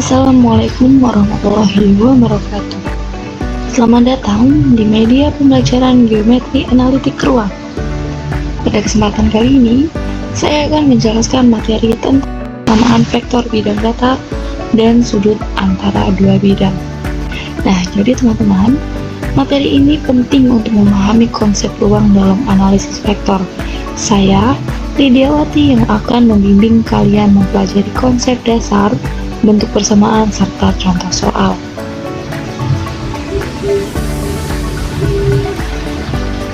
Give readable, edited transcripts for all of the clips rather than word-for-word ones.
Assalamualaikum warahmatullahi wabarakatuh. Selamat datang di media pembelajaran geometri analitik ruang. Pada kesempatan kali ini, saya akan menjelaskan materi tentang persamaan vektor bidang datar dan sudut antara dua bidang. Nah, jadi teman-teman, materi ini penting untuk memahami konsep ruang dalam analisis vektor. Saya, Lidiawati, yang akan membimbing kalian mempelajari konsep dasar, bentuk persamaan, serta contoh soal.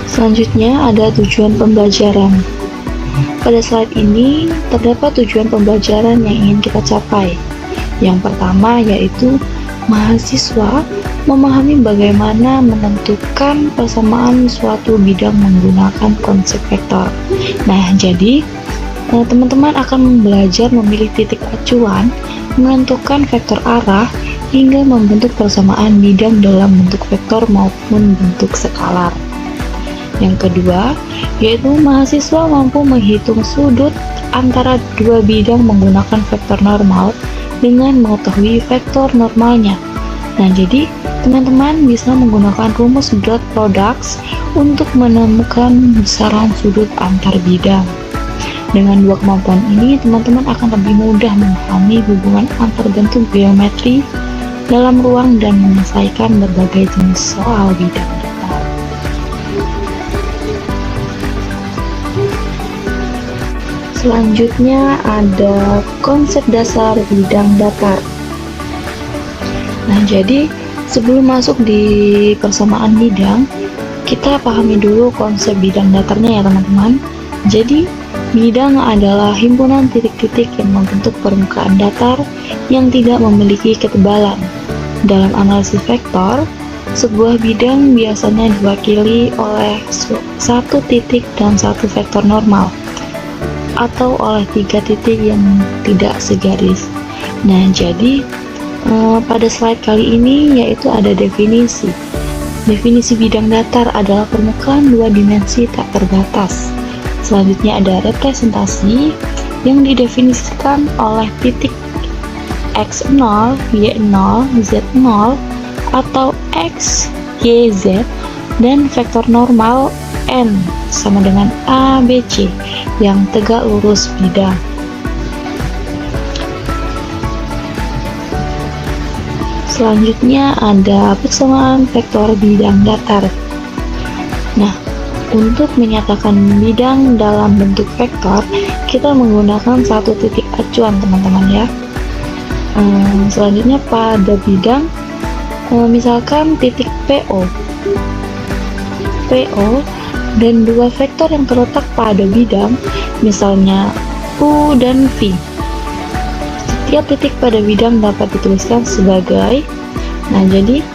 Selanjutnya ada tujuan pembelajaran. Pada slide ini terdapat tujuan pembelajaran yang ingin kita capai. Yang pertama yaitu mahasiswa memahami bagaimana menentukan persamaan suatu bidang menggunakan konsep vektor. Nah, jadi teman-teman akan belajar memilih titik acuan, menentukan vektor arah, hingga membentuk persamaan bidang dalam bentuk vektor maupun bentuk skalar. Yang kedua, yaitu mahasiswa mampu menghitung sudut antara dua bidang menggunakan vektor normal dengan mengetahui vektor normalnya. Nah, jadi teman-teman bisa menggunakan rumus dot products untuk menemukan besaran sudut antar bidang. Dengan dua kemampuan ini, teman-teman akan lebih mudah memahami hubungan antar bentuk geometri dalam ruang dan menyelesaikan berbagai jenis soal bidang datar. Selanjutnya ada konsep dasar bidang datar. Nah, jadi sebelum masuk di persamaan bidang, kita pahami dulu konsep bidang datarnya ya teman-teman. Jadi, bidang adalah himpunan titik-titik yang membentuk permukaan datar yang tidak memiliki ketebalan. Dalam analisis vektor, sebuah bidang biasanya diwakili oleh satu titik dan satu vektor normal, atau oleh tiga titik yang tidak segaris. Nah, jadi pada slide kali ini yaitu ada definisi. Definisi bidang datar adalah permukaan dua dimensi tak terbatas. Selanjutnya ada representasi yang didefinisikan oleh titik x0, y0, z0 atau x, y, z dan vektor normal n sama dengan a, b, c yang tegak lurus bidang. Selanjutnya ada persamaan vektor bidang datar. Nah, untuk menyatakan bidang dalam bentuk vektor, kita menggunakan satu titik acuan teman-teman ya. Selanjutnya pada bidang, misalkan titik PO dan dua vektor yang terletak pada bidang, misalnya U dan V. Setiap titik pada bidang dapat dituliskan sebagai, nah jadi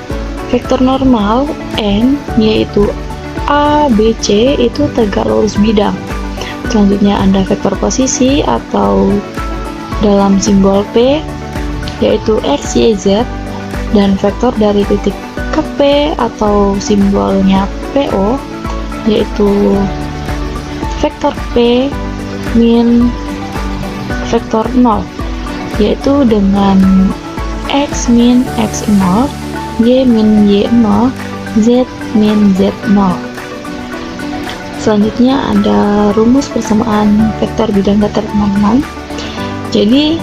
vektor normal N yaitu A, B, C itu tegak lurus bidang. Selanjutnya ada vektor posisi atau dalam simbol P yaitu X, Y, Z, dan vektor dari titik ke P atau simbolnya PO yaitu vektor P min vektor 0 yaitu dengan X min X0, Y min Y0, Z min Z0. Selanjutnya ada rumus persamaan vektor bidang datar teman-teman. Jadi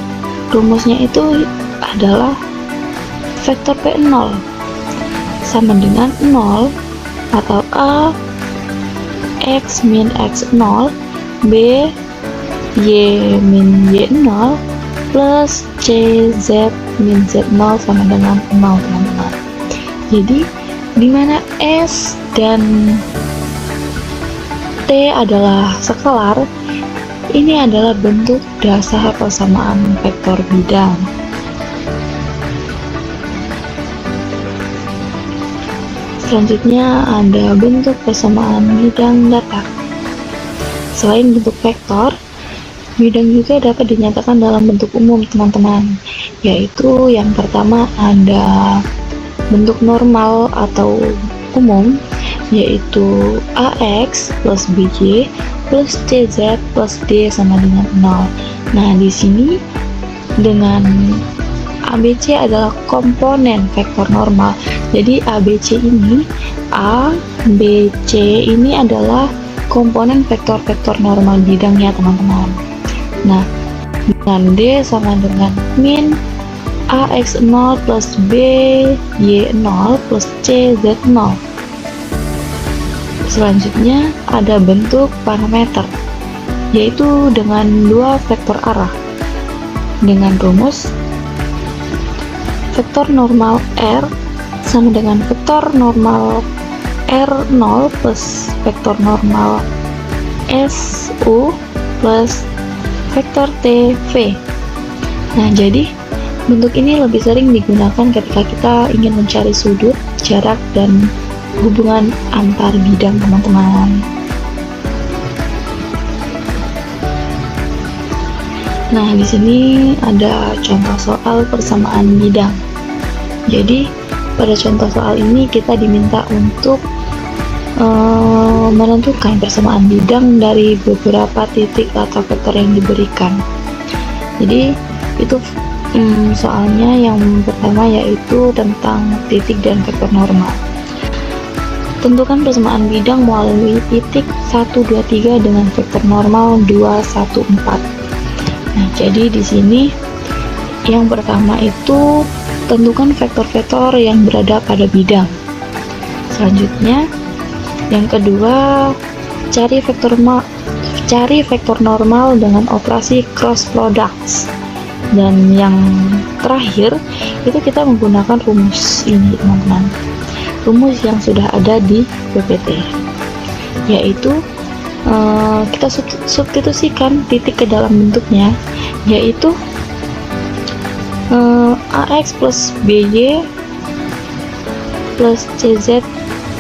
rumusnya itu adalah vektor P0 sama dengan 0 atau A X min X0 B Y min Y0 plus C Z min Z0 sama dengan 0 teman-teman. Jadi dimana S dan T adalah skalar, ini adalah bentuk dasar persamaan vektor bidang. Selanjutnya ada bentuk persamaan bidang datar. Selain bentuk vektor, bidang juga dapat dinyatakan dalam bentuk umum teman-teman, yaitu yang pertama ada bentuk normal atau umum, yaitu AX plus BY plus CZ plus D sama dengan 0. Nah, di sini dengan ABC adalah komponen vektor normal. Jadi ABC ini, A, B, C ini adalah komponen vektor-vektor normal bidang ya teman-teman. Nah, dengan D sama dengan min AX0 plus BY0 plus CZ0. Selanjutnya ada bentuk parameter, yaitu dengan dua vektor arah dengan rumus vektor normal R sama dengan vektor normal R0 plus vektor normal SU plus vektor TV. Nah, jadi bentuk ini lebih sering digunakan ketika kita ingin mencari sudut, jarak, dan hubungan antar bidang, teman-teman. Nah, di sini ada contoh soal persamaan bidang. Jadi, pada contoh soal ini kita diminta untuk menentukan persamaan bidang dari beberapa titik atau vektor yang diberikan. Jadi, itu soalnya yang pertama yaitu tentang titik dan vektor normal. Tentukan persamaan bidang melalui titik 1, 2, 3 dengan vektor normal 2, 1, 4. Nah, jadi di sini yang pertama itu tentukan vektor-vektor yang berada pada bidang. Selanjutnya, yang kedua, cari vektor normal dengan operasi cross products. Dan yang terakhir itu kita menggunakan rumus ini, teman-teman. Rumus yang sudah ada di PPT, yaitu kita substitusikan titik ke dalam bentuknya, yaitu AX plus BY plus CZ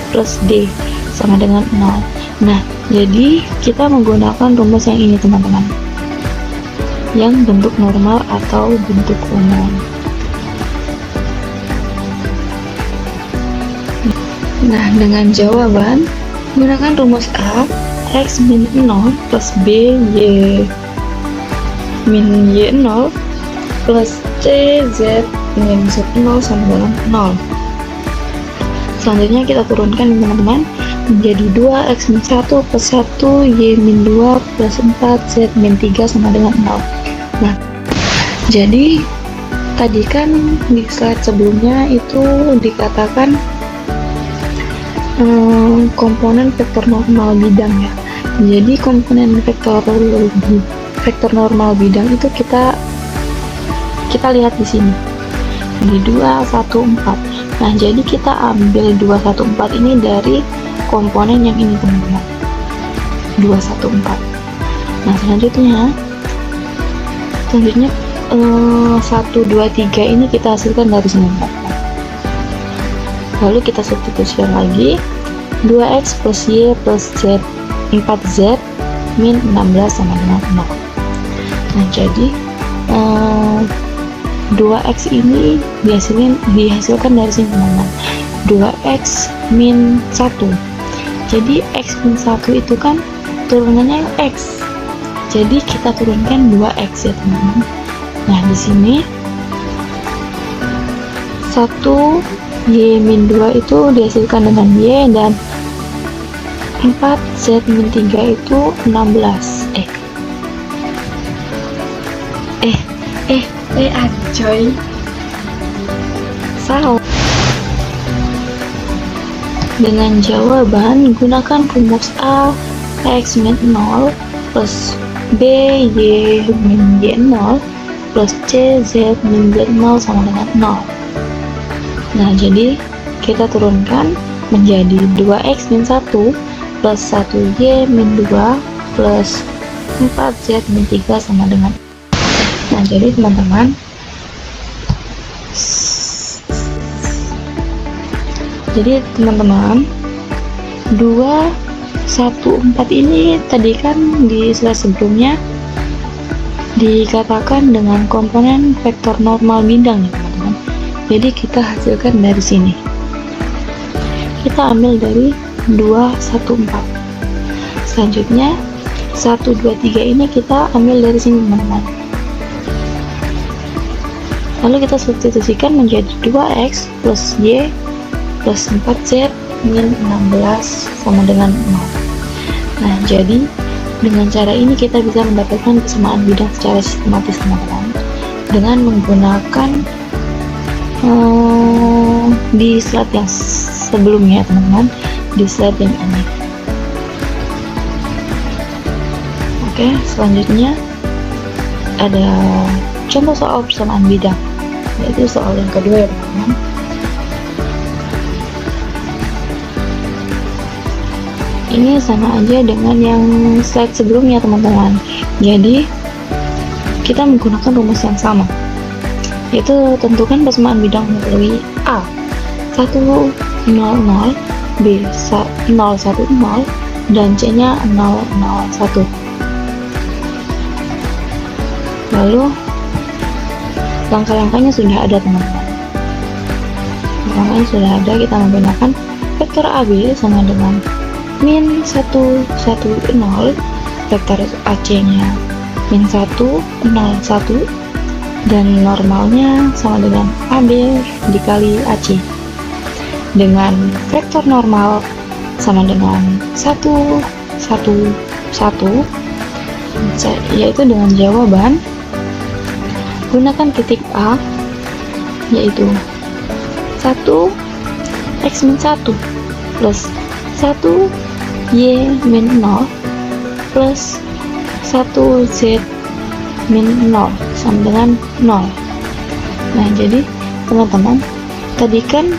plus D sama dengan 0. Nah, jadi kita menggunakan rumus yang ini, teman-teman, yang bentuk normal atau bentuk umum. Nah, dengan jawaban gunakan rumus A, X min 0 plus B Y min Y0 plus CZ min Z0 sama dengan 0. Selanjutnya kita turunkan, teman-teman, menjadi 2x min 1 plus 1 y min 2 plus 4 z min 3 sama dengan 0. Nah, jadi tadi kan di slide sebelumnya itu dikatakan komponen vektor normal bidang ya. Jadi komponen vektor normal bidang itu kita lihat di sini di 2, 1, 4. Nah, jadi kita ambil 2, 1, 4 ini dari komponen yang ini, teman-teman, 2, 1, 4. Nah, selanjutnya 1, 2, 3 ini kita hasilkan dari sini. Lalu kita substitusikan lagi 2x plus y plus z 4z min 16 sama dengan 0. Nah, jadi 2x ini dihasilkan dari sini, teman-teman, 2x min 1. Jadi x min 1 itu kan turunannya x, jadi kita turunkan 2x ya, teman-teman. Nah, di sini 1 y min 2 itu dihasilkan dengan y, dan 4 z min 3 itu 16. Anjoy salah. Dengan jawaban gunakan rumus A, x min 0 plus b y min y0 plus c z min z0 sama dengan 0. Nah, jadi kita turunkan menjadi 2x min 1 plus 1y min 2 plus 4z min 3 sama dengan 0. Nah, jadi teman-teman, jadi 2, 1, 4 ini tadi kan di slide sebelumnya dikatakan dengan komponen vektor normal bidang ya, teman-teman. Jadi kita hasilkan dari sini, kita ambil dari 2, 1, 4. Selanjutnya 1, 2, 3 ini kita ambil dari sini, teman-teman. Lalu kita substitusikan menjadi 2x plus y plus 4z min 16 sama dengan 0. Nah, jadi dengan cara ini kita bisa mendapatkan persamaan bidang secara sistematis, teman-teman, dengan menggunakan di slide yang sebelumnya, teman-teman, di slide yang ini. Oke, selanjutnya ada contoh soal persamaan bidang, yaitu soal yang kedua ya, teman-teman. Ini sama aja dengan yang slide sebelumnya, teman-teman. Jadi kita menggunakan rumus yang sama, yaitu tentukan persamaan bidang melalui A 100, B 010, dan C nya 001. Lalu langkah-langkahnya sudah ada, teman-teman. Langkahnya sudah ada. Kita menggunakan vektor AB sama dengan min 110, vektor AC nya min 101, dan normalnya sama dengan AB dikali AC, dengan vektor normal sama dengan 111, yaitu dengan jawaban gunakan titik A, yaitu 1 x min 1 plus 1 y min 0 plus 1 z min 0 sama dengan 0. Nah, jadi teman-teman, tadi kan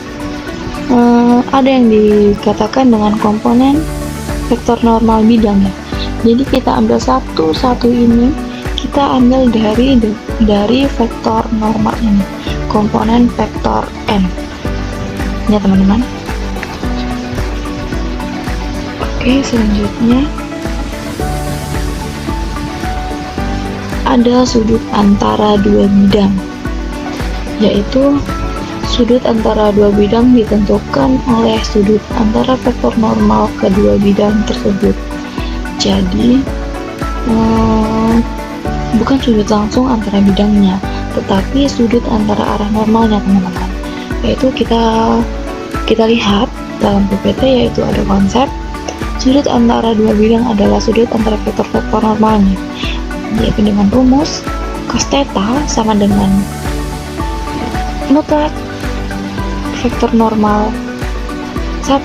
ada yang dikatakan dengan komponen vektor normal bidang ya. Jadi kita ambil satu ini, kita ambil dari vektor normal ini, komponen vektor n ya, teman-teman. Oke, selanjutnya ada sudut antara dua bidang, yaitu sudut antara dua bidang ditentukan oleh sudut antara vektor normal kedua bidang tersebut. Jadi bukan sudut langsung antara bidangnya, tetapi sudut antara arah normalnya, teman-teman. Yaitu kita lihat dalam PPT, yaitu ada konsep sudut antara dua bidang adalah sudut antara vektor-vektor normalnya, yaitu dengan rumus cos theta sama dengan mutlak vektor normal 1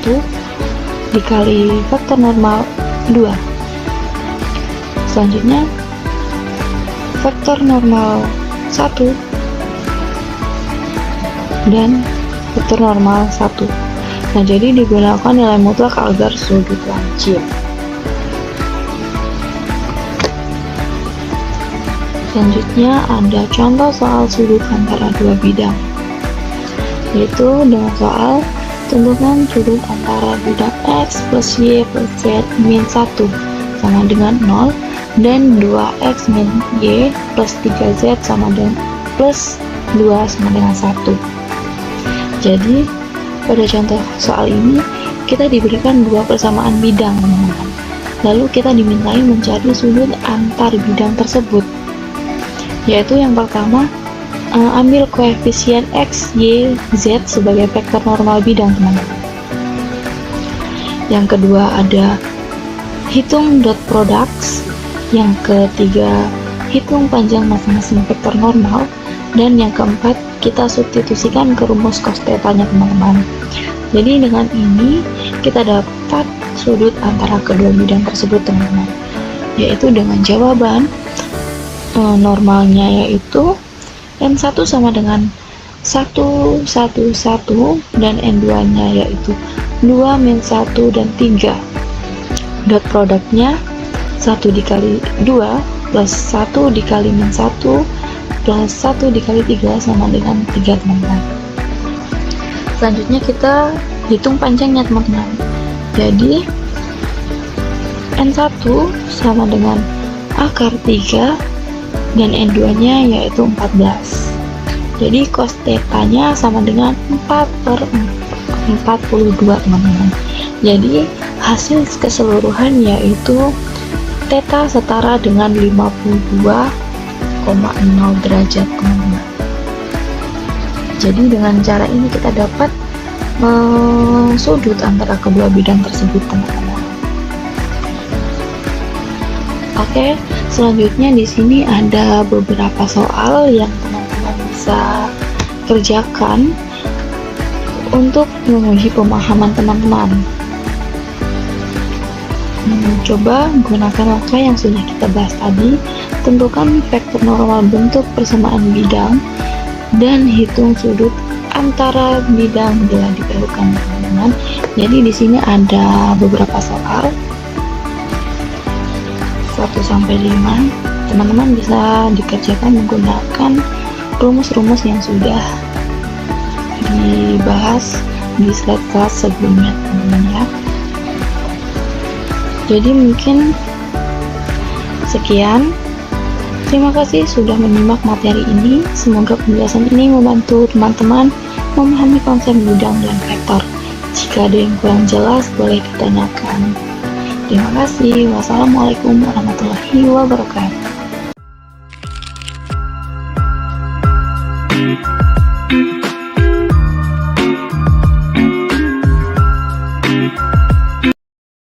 dikali vektor normal 2. Selanjutnya vektor normal 1 dan vektor normal 1. Nah, jadi digunakan nilai mutlak agar sudut lancip. Selanjutnya ada contoh soal sudut antara dua bidang, yaitu dengan soal tentukan sudut antara bidang x plus y plus z min 1 sama dengan 0 dan 2x min y plus 3z sama dengan plus 2 sama dengan 1. Jadi pada contoh soal ini kita diberikan dua persamaan bidang, teman-teman. Lalu kita dimintai mencari sudut antar bidang tersebut, yaitu yang pertama ambil koefisien x, y, z sebagai vektor normal bidang, teman-teman. Yang kedua ada hitung dot products. Yang ketiga hitung panjang masing-masing vektor normal. Dan yang keempat kita substitusikan ke rumus cos theta-nya, teman-teman. Jadi dengan ini kita dapat sudut antara kedua bidang tersebut, teman-teman, yaitu dengan jawaban normalnya yaitu n1 sama dengan 111 dan n2 nya yaitu 2 min 1 dan 3. Dot produknya 1 dikali 2 plus 1 dikali min 1 plus 1 dikali 3 sama dengan 3, teman-teman. Selanjutnya kita hitung panjangnya, teman-teman. Jadi n1 sama dengan akar 3 dan n2 nya yaitu 14. Jadi cos theta nya sama dengan 4/42, teman-teman. Jadi hasil keseluruhan yaitu theta setara dengan 52,0 derajat, teman-teman. Jadi dengan cara ini kita dapat sudut antara kedua bidang tersebut, teman-teman. Oke, selanjutnya di sini ada beberapa soal yang teman-teman bisa kerjakan untuk menguji pemahaman teman-teman. Coba gunakan langkah yang sudah kita bahas tadi, tentukan vektor normal bentuk persamaan bidang dan hitung sudut antara bidang bila diperlukan, teman-teman. Jadi di sini ada beberapa soal 1-5. Teman-teman bisa dikerjakan menggunakan rumus-rumus yang sudah dibahas di slide kelas sebelumnya, teman-teman ya. Jadi mungkin sekian. Terima kasih sudah menyimak materi ini. Semoga penjelasan ini membantu teman-teman memahami konsep bidang dan vektor. Jika ada yang kurang jelas, boleh ditanyakan. Terima kasih. Wassalamualaikum warahmatullahi wabarakatuh.